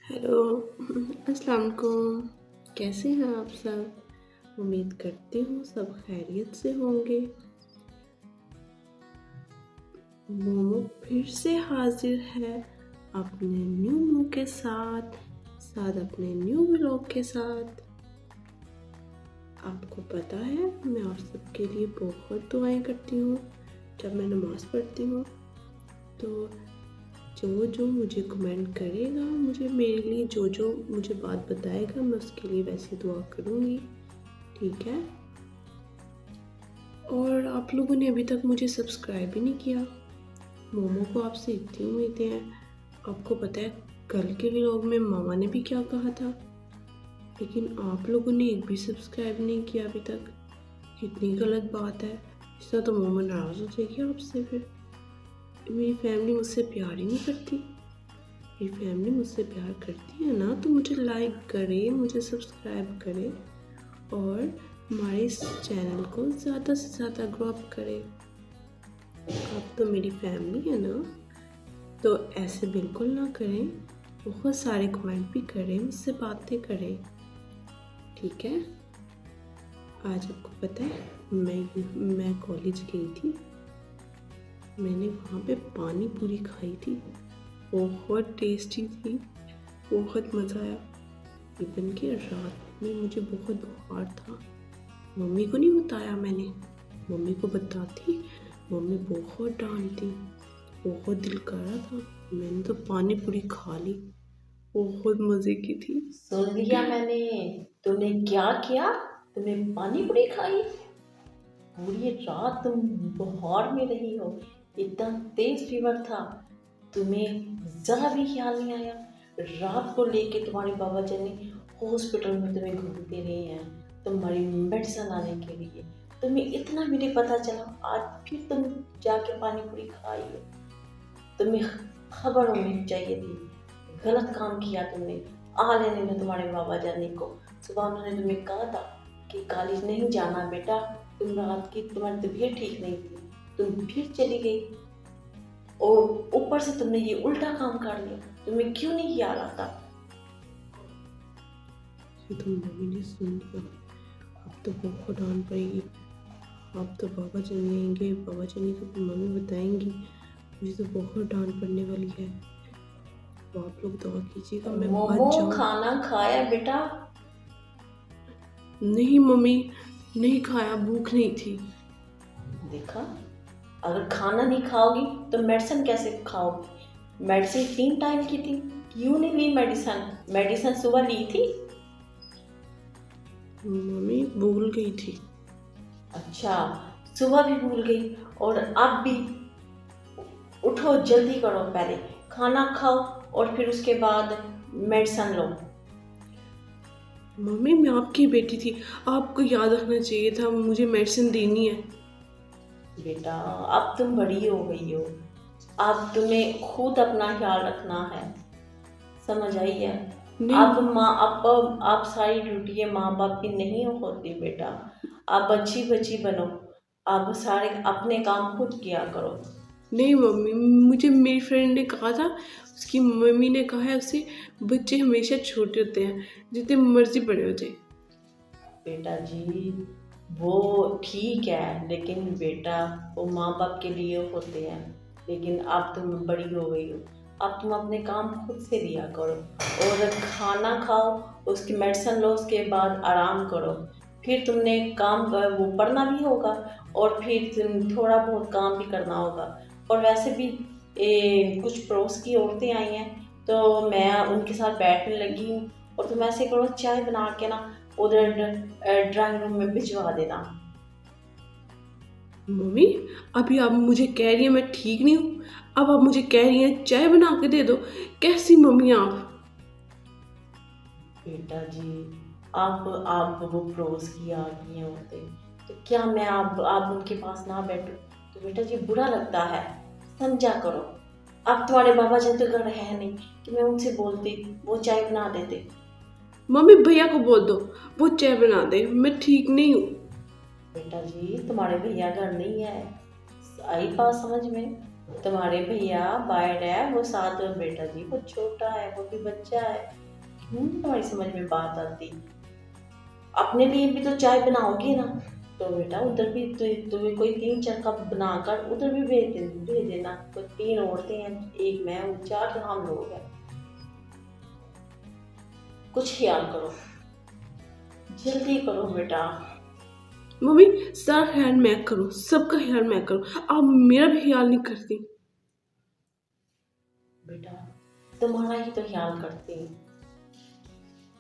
Hello. अस्सलाम वालेकुम। कैसे हैं आप सब? उम्मीद करती हूँ सब खैरियत से होंगे। मोमो फिर से हाजिर है अपने न्यू मुंह के साथ अपने न्यू व्लॉग के साथ। आपको पता है मैं आप सबके लिए बहुत दुआएं करती हूँ जब मैं नमाज पढ़ती हूँ। तो जो जो मुझे कमेंट करेगा, मुझे मेरे लिए जो जो मुझे बात बताएगा, मैं उसके लिए वैसे दुआ करूँगी, ठीक है। और आप लोगों ने अभी तक मुझे सब्सक्राइब भी नहीं किया। मोमो को आपसे इतनी उम्मीदें हैं। आपको पता है कल के व्लॉग में मामा ने भी क्या कहा था, लेकिन आप लोगों ने एक भी सब्सक्राइब नहीं किया अभी तक। कितनी गलत बात है। इससे तो मोमो नाराज़ हो जाएगी आपसे। फिर मेरी फैमिली मुझसे प्यार ही नहीं करती। मेरी फैमिली मुझसे प्यार करती है ना, तो मुझे लाइक करे, मुझे सब्सक्राइब करे और हमारे इस चैनल को ज़्यादा से ज़्यादा ग्रो अप करे। आप तो मेरी फैमिली है ना, तो ऐसे बिल्कुल ना करें। बहुत सारे कमेंट भी करें, मुझसे बातें करें, ठीक है। आज आपको पता है मैं कॉलेज गई थी। मैंने वहाँ पे पानी पूरी खाई थी, बहुत टेस्टी थी, बहुत मज़ा आया। इवन कि रात में मुझे बहुत बुखार था। मम्मी को नहीं बताया मैंने। मम्मी को बताती मम्मी बहुत डांटती। बहुत दिल कर रहा था, मैंने तो पानी पूरी खा ली, बहुत मज़े की थी। सुन लिया मैंने। तुमने क्या किया? तुमने पानी पूरी खाई? पूरी रात तुम बुखार में रही हो, इतना तेज फीवर था, तुम्हें जरा भी ख्याल नहीं आया। रात को लेके तुम्हारे बाबा जी ने हॉस्पिटल में तुम्हें घूमते रहे हैं तुम्हारी मेडिसिन लाने के लिए। तुम्हें इतना भी नहीं पता चला, आज फिर तुम जाके पानी पूरी खाई हो। तुम्हें खबर होनी चाहिए थी, गलत काम किया तुमने। आ लेने दो तुम्हारे बाबा जानी को। सुबह उन्होंने तुम्हें कहा था कि कॉलेज नहीं जाना बेटा, तुम रात की तुम्हारी तबीयत ठीक नहीं थी, तुम फिर चली गई और ऊपर से तुमने ये उल्टा काम कर लिया। तुम्हें क्यों नहीं याद आता? ये तो मम्मी ने सुन लिया, अब तो बहुत डांट पड़ेगी। अब तो बाबा जान आएंगे, बाबा जानी को मम्मी बताएंगी, मुझे तो बहुत डांट पड़ने वाली है। तो आप लोग दुआ कीजिएगा मैं मोमो बच जाऊं। खाना खाया बेटा? नहीं मम्मी, नहीं खाया, भूख नहीं थी। देखा, अगर खाना नहीं खाओगी तो मेडिसिन कैसे खाओगी? मेडिसिन 3 टाइम की थी, क्यों नहीं ली मेडिसिन? मेडिसिन सुबह ली थी। मम्मी भूल गई थी। अच्छा, सुबह भी भूल गई और अब भी। उठो, जल्दी करो, पहले खाना खाओ और फिर उसके बाद मेडिसिन लो। मम्मी मैं आपकी बेटी थी, आपको याद रखना चाहिए था, मुझे मेडिसिन देनी है। बेटा, अब तुम बड़ी हो गई हो, अब तुम्हें खुद अपना ख्याल रखना है, समझ आई है? नहीं अब सारी ड्यूटी माँ बाप की नहीं होती बेटा। अब अच्छी बच्ची बनो, अब सारे अपने काम खुद किया करो। नहीं मम्मी, मुझे मेरी फ्रेंड ने कहा था, उसकी मम्मी ने कहा है उसे, बच्चे हमेशा छोटे होते हैं, जितने मर्जी बड़े हो जाए। बेटा जी, वो ठीक है, लेकिन बेटा वो माँ बाप के लिए होते हैं। लेकिन अब तुम बड़ी हो गई हो, अब तुम अपने काम खुद से लिया करो और खाना खाओ, उसकी मेडिसिन लो, उसके बाद आराम करो। फिर तुमने काम वो पढ़ना भी होगा और फिर तुम थोड़ा बहुत काम भी करना होगा। और वैसे भी कुछ पड़ोस की औरतें आई हैं, तो मैं उनके साथ बैठने लगी हूँ। और तुम ऐसे करो, चाय बना के ना उधर ड्राइंग रूम में भिजवा देना। मम्मी अभी आप मुझे कह रही हैं मैं ठीक नहीं हूँ, अब आप मुझे कह रही हैं चाय बना के दे दो। कैसी मम्मी आप? बेटा जी, आप वो पड़ोस की आ गई हैं औरतें, तो क्या मैं आप उनके पास ना बैठूं? तो बेटा जी बुरा लगता है, समझा करो। अब तुम्हारे बाबा जी तो घर है नहीं कि मैं उनसे बोलती, वो चाय बना देते। मम्मी भैया को बोल दो वो चाय बना दे, मैं ठीक नहीं हूँ। बेटा जी, तुम्हारे भैया घर नहीं है, आई बात समझ में? तुम्हारे भैया बाहर है, वो साथ में बेटा जी, वो छोटा है, वो भी बच्चा है। क्यों नहीं तुम्हारी समझ में बात आती? अपने लिए भी तो चाय बनाओगी ना, तो बेटा उधर भी तुम्हें कोई 3-4 कप बनाकर उधर भी भेज देना। कोई 3 औरतें हैं, एक मैं हूँ, 4 हम लोग हैं। कुछ ख्याल करो, जल्दी करो बेटा। मम्मी सारा ख्याल मैं करूँ, सबका ख्याल मैं करूँ, आप मेरा भी ख्याल नहीं करती। बेटा तुम्हारा ही तो ख्याल करती हूँ,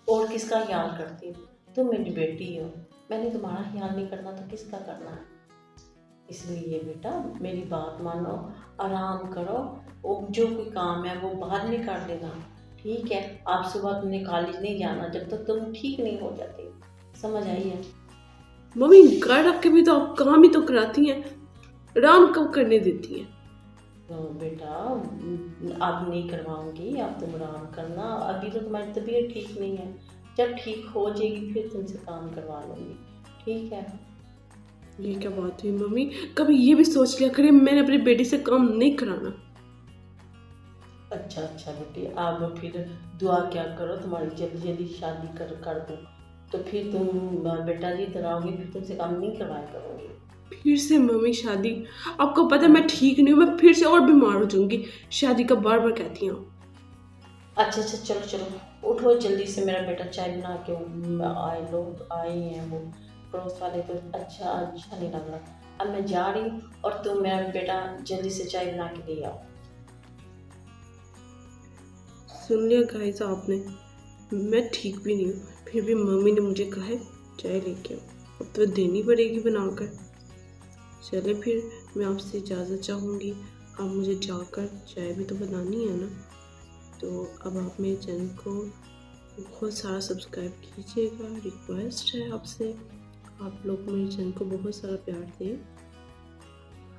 और किसका ख्याल करती हूँ? तुम मेरी बेटी हो, मैंने तुम्हारा ख्याल नहीं करना तो किसका करना है? इसलिए बेटा मेरी बात मानो, आराम करो, और जो कोई काम है वो बाद में कर लेना, ठीक है? आप सुबह तुमने कॉलेज नहीं जाना जब तक तुम ठीक नहीं हो जाती, समझ आई है? मम्मी घर रख के भी तो आप काम ही तो कराती हैं, आराम कब करने देती हैं? तो बेटा अब नहीं करवाऊंगी, अब तुम आराम करना, अभी तो तुम्हारी तबीयत ठीक नहीं है, जब ठीक हो जाएगी फिर तुमसे काम करवा लूँगी, ठीक है? ये क्या बात हुई मम्मी, कभी ये भी सोच लिया करें मैंने अपनी बेटी से काम नहीं कराना। अच्छा अच्छा बेटी, आप फिर दुआ क्या करो, तुम्हारी जल्दी जल्दी शादी कर दूँ, तो फिर तुम बेटा जी इधर आओगे, फिर तुमसे काम नहीं करवाया करूँगी। फिर से मम्मी शादी? आपको पता है मैं ठीक नहीं हूँ, मैं फिर से और बीमार हो जाऊंगी। शादी का बार बार कहती हूँ। अच्छा अच्छा, चलो चलो उठो जल्दी से, मेरा बेटा चाय बना के आए, लोग आए हैं वो पड़ोस वाले, तो अच्छा अच्छा नहीं लग रहा। अब मैं जा रही हूँ और तुम मेरा बेटा जल्दी से चाय बना के ले आओ। सुन लिया गाइस आपने, मैं ठीक भी नहीं हूँ, फिर भी मम्मी ने मुझे कहा है चाय लेके आओ, अब तो देनी पड़ेगी बनाकर। चले फिर मैं आपसे इजाज़त चाहूँगी, अब मुझे जाकर चाय भी तो बनानी है ना। तो अब आप मेरे चैनल को बहुत सारा सब्सक्राइब कीजिएगा, रिक्वेस्ट है आपसे। आप लोग मेरे चैनल को बहुत सारा प्यार दें,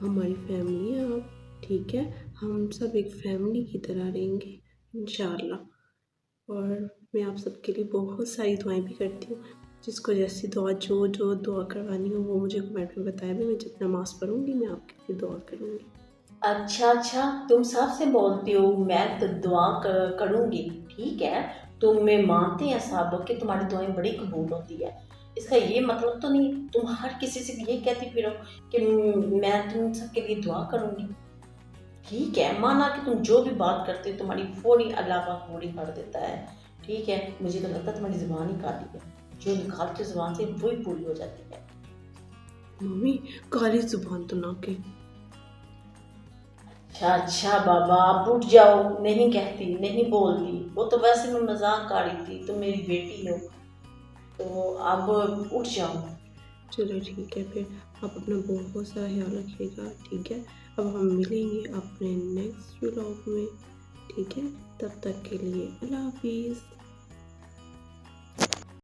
हमारी फैमिली है आप, ठीक है? हम सब एक फैमिली की तरह रहेंगे इंशाल्लाह। और मैं आप सबके लिए बहुत सारी दुआएं भी करती हूँ, जिसको जैसी दुआ जो दुआ करवानी हो वो मुझे कमेंट में बताया भी, मैं जब नमाज़ पढ़ूँगी मैं आपके लिए दुआ करूँगी। अच्छा अच्छा, तुम सबसे बोलती हो मैं तो दुआ करूँगी, ठीक है? तुम्हें मानते हैं सब कि तुम्हारी दुआएं बड़ी कबूल होती है, इसका ये मतलब तो नहीं तुम हर किसी से ये कहती फिरो कि मैं तुम सबके लिए दुआ करूँगी। ठीक है, माना कि तुम जो भी बात करते हो तुम्हारी फौरी अल्लाह पाक पूरी कर देता है, ठीक है? मुझे तो लगता है तुम्हारी ज़ुबान ही काली है, जो निकालते हो ज़ुबान से वही पूरी हो जाती है। मम्मी काली जुबान तो ना के। अच्छा अच्छा बाबा, आप उठ जाओ, नहीं कहती नहीं बोलती, वो तो वैसे मैं मजाक कर रही थी, तुम मेरी बेटी हो, तो अब उठ जाओ। चलो ठीक है फिर, आप अपना बहुत सारा ख्याल रखिएगा, ठीक है? अब हम मिलेंगे अपने नेक्स्ट व्लॉग में, ठीक है? तब तक के लिए अल्लाह हाफिज़।